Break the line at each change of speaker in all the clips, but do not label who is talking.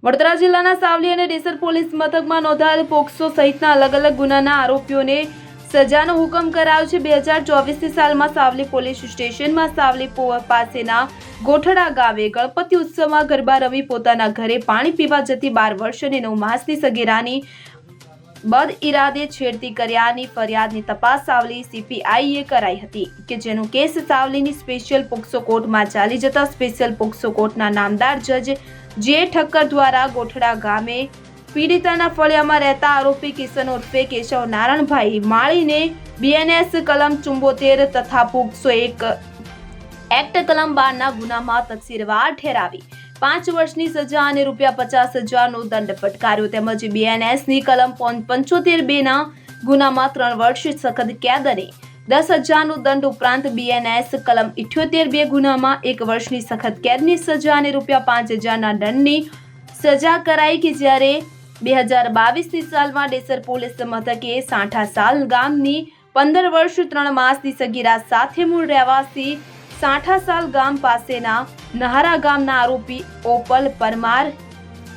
વડોદરા જિલ્લાના સાવલી અને ડેસર પોલીસ મથકમાં નોંધાયેલ પોક્સો સહિતના અલગ અલગ ગુનાના આરોપીઓને સજાનો હુકમ કરાયો છે। 2024ની સાલમાં સાવલી પોલીસ સ્ટેશનમાં સાવલી પાસેના ગોઠડા ગામે ગણપતિ ઉત્સવમાં ગરબા રમી પોતાના ઘરે પાણી પીવા જતી 12 વર્ષ અને 9 માસની સગીરાની બદ ઇરાદે છેડતી કર્યાની ફરિયાદની તપાસ સાવલી CPIએ કરાઈ હતી કે જેનો કેસ સાવલીની સ્પેશિયલ પોક્સો કોર્ટમાં ચાલી જતા સ્પેશિયલ પોક્સો કોર્ટના નામદાર જજ જે ઠક્કર દ્વારા ગોઠડા ગામે પીડિતાના ફળિયામાં રહેતા આરોપી કિશન ઉર્ફે કેશવ નારાયણભાઈ માળીને BNS કલમ 74 તથા પોક્સો એક્ટ કલમ 12ના ગુનામાં તકસીરવાર ઠેરાવી 5 વર્ષની સજા અને ₹50,000નો દંડ ફટકાર્યો તેમજ BNSની કલમ 75(2) ના ગુનામાં 3 વર્ષ સખત કેદ અને 10,000નો દંડ ઉપરાંત BNS કલમ 78(2) ગુનામાં 1 વર્ષની સખત કેદની સજા અને ₹5,000ના દંડની સજા કરાઈ કે જ્યારે 2022ની સાલમાં ડેસર પોલીસ મથકે સાંઠાસાલ ગામની 15 વર્ષ 3 માસની સગીરા સાથે મૂળ રહેવાસી સાંઠાસાલ ગામ પાસેના નહારા ગામના આરોપી ઓપલ પરમાર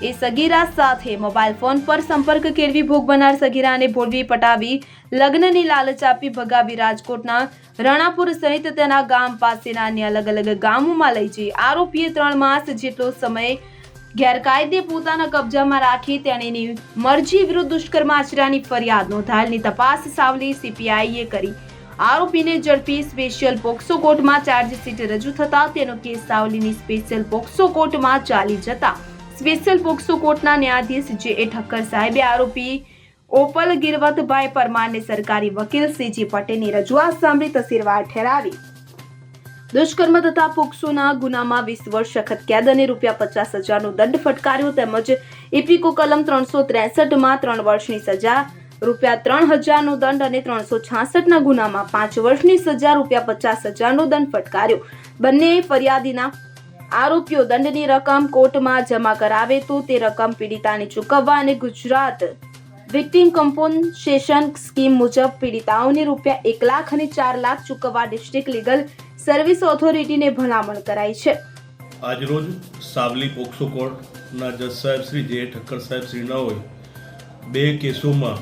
એ સગીરા સાથે મોબાઈલ ફોન પર સંપર્ક કેળવી ભોગ બનનાર સગીરાને ભોળવી પટાવી લગ્નની લાલચ આપી ભગાવી રાજકોટના રણાપુર સહિત તેના ગામ પાસેના અન્ય અલગ અલગ ગામોમાં લઈ જઈ આરોપીએ 3 માસ જેટલો સમય ગેરકાયદે પોતાના કબજામાં રાખી તેણીની મરજી વિરુદ્ધ દુષ્કર્મ આચર્યાની ફરિયાદ નોંધાયેલની તપાસ સાવલી CPIએ કરી આરોપીને ઝડપી સ્પેશિયલ પોક્સો કોર્ટમાં ચાર્જશીટ રજૂ થતા તેનો કેસ સાવલીની સ્પેશિયલ પોક્સો કોર્ટમાં ચાલી જતા સ્પેશિયલ પોક્સો કોર્ટના ન્યાયાધીશ જે ઠક્કર સાહેબે આરોપી ઓપલ ગિરવતભાઈ પરમારને સરકારી વકીલ CG પટેલની રજૂઆત સાંભળી તકસીરવાર ઠેરાવી દુષ્કર્મ તથા પોક્સોના ગુનામાં 20 વર્ષ સખત કેદ અને ₹50,000નો દંડ ફટકાર્યો તેમજ ઇપિકો કલમ 363માં 3 વર્ષની સજા ₹3,000નો દંડ અને 366ના ગુનામાં 5 વર્ષની સજા ₹50,000નો દંડ ફટકાર્યો। બંને ફરિયાદીના આરોપીઓ દંડની રકમ કોર્ટમાં જમા કરાવે તો તે રકમ પીડિતાને ચૂકવવા અને ગુજરાત વિક્ટિમ કમ્પન્સેશન સ્કીમ મુજબ પીડિતાઓને ₹1 લાખ અને 4 લાખ ચૂકવવા ડિસ્ટ્રિક્ટ લીગલ સર્વિસ ઓથોરિટીને ભલામણ કરાઈ છે।
આજરોજ સાવલી પોક્સો કોર્ટના જજ સાહેબ શ્રી જે ઠક્કર સાહેબ શ્રીનાઓએ 2 કેસોમાં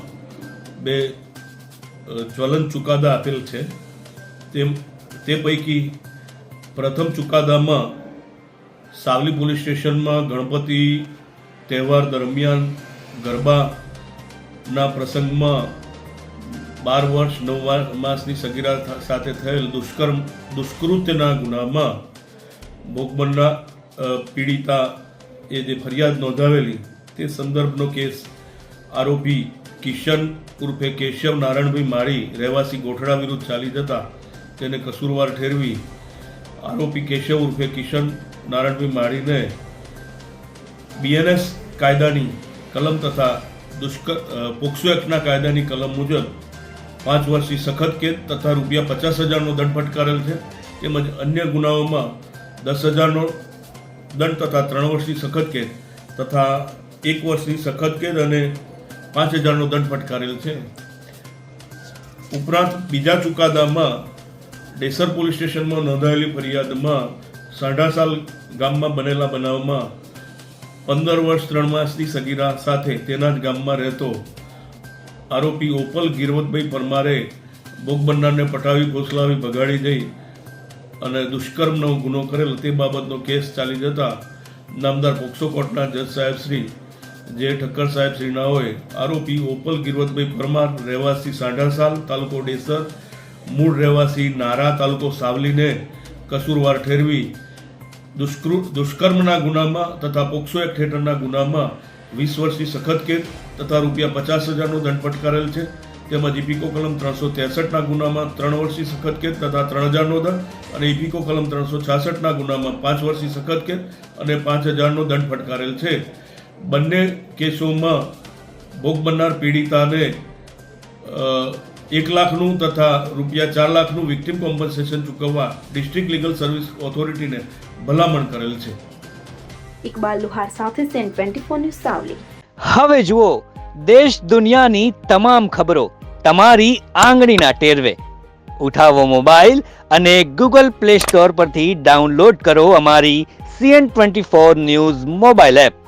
2 જ્વલંત ચુકાદા આપેલ છે। તે પૈકી પ્રથમ ચુકાદામાં સાવલી પોલીસ સ્ટેશનમાં ગણપતિ તહેવાર દરમિયાન ગરબાના પ્રસંગમાં 12 વર્ષ 9 માસની સગીરા સાથે થયેલ દુષ્કૃત્યના ગુનામાં ભોગ બનનાર પીડિતા એ જે ફરિયાદ નોંધાવેલી તે સંદર્ભનો કેસ આરોપી કિશન ઉર્ફે કેશવ નારાયણભાઈ માળી રહેવાસી ગોઠડા વિરુદ્ધ ચાલી જતા તેને કસૂરવાર ઠેરવી આરોપી કેશવ ઉર્ફે કિશન નારાયણભાઈ માળીને BNS કાયદાની કલમ તથા પોક્સો એક્ટના કાયદાની કલમ મુજબ 5 વર્ષની સખત કેદ તથા ₹50,000નો દંડ ફટકારેલ છે તેમજ અન્ય ગુનાઓમાં 10,000નો દંડ તથા 3 વર્ષની સખત કેદ તથા 1 વર્ષની સખત કેદ અને 5,000નો દંડ ફટકારેલ છે। ઉપરાંત બીજા ચુકાદામાં ડેસર પોલીસ સ્ટેશનમાં નોંધાયેલી ફરિયાદમાં સાંઠાસાલ ગામમાં બનેલા બનાવમાં 15 વર્ષ 3 માસની સગીરા સાથે તેના જ ગામમાં રહેતો આરોપી ઓપલ ગિરવતભાઈ પરમારે ભોગ બનનારને પટાવી ફોસલાવી ભગાડી જઈ અને દુષ્કર્મનો ગુનો કરેલ તે બાબતનો કેસ ચાલી જતા નામદાર પોક્સો કોર્ટના જજ સાહેબ શ્રી જે ઠક્કર સાહેબ શ્રીનાઓએ આરોપી ઓપલ ગિરવતભાઈ પરમાર રહેવાસી સાંઠાસાલ તાલુકો ડેસર મૂળ રહેવાસી નારા તાલુકો સાવલીને કસૂરવાર ઠેરવી દુષ્કર્મના ગુનામાં તથા પોક્સો એક્ટ હેઠળના ગુનામાં 20 વર્ષની સખત કેદ તથા ₹50,000નો દંડ ફટકારેલ છે તેમજ ઇપિકો કલમ 363ના ગુનામાં 3 વર્ષની સખત કેદ તથા 3,000નો દંડ અને ઇપિકો કલમ 366ના ગુનામાં 5 વર્ષની સખત કેદ અને 5,000નો દંડ ફટકારેલ છે। બંને કેસોમાં ભોગ બનનાર પીડિતાને 1 લાખનું તથા ₹4 લાખનું વિક્ટિમ કોમ્પન્સેશન ચૂકવવા ડિસ્ટ્રિક્ટ લીગલ સર્વિસ ઓથોરિટીને ભલામણ કરેલ છે।
ઇકબાલ લુહાર સાથે સેન 24 ન્યૂઝ સાવલી।
હવે જુઓ દેશ દુનિયાની તમામ ખબરો તમારી આંગળીના ટેરવે। ઉઠાવો મોબાઈલ અને Google Play Store પરથી ડાઉનલોડ કરો અમારી CN24 ન્યૂઝ મોબાઈલ એપ।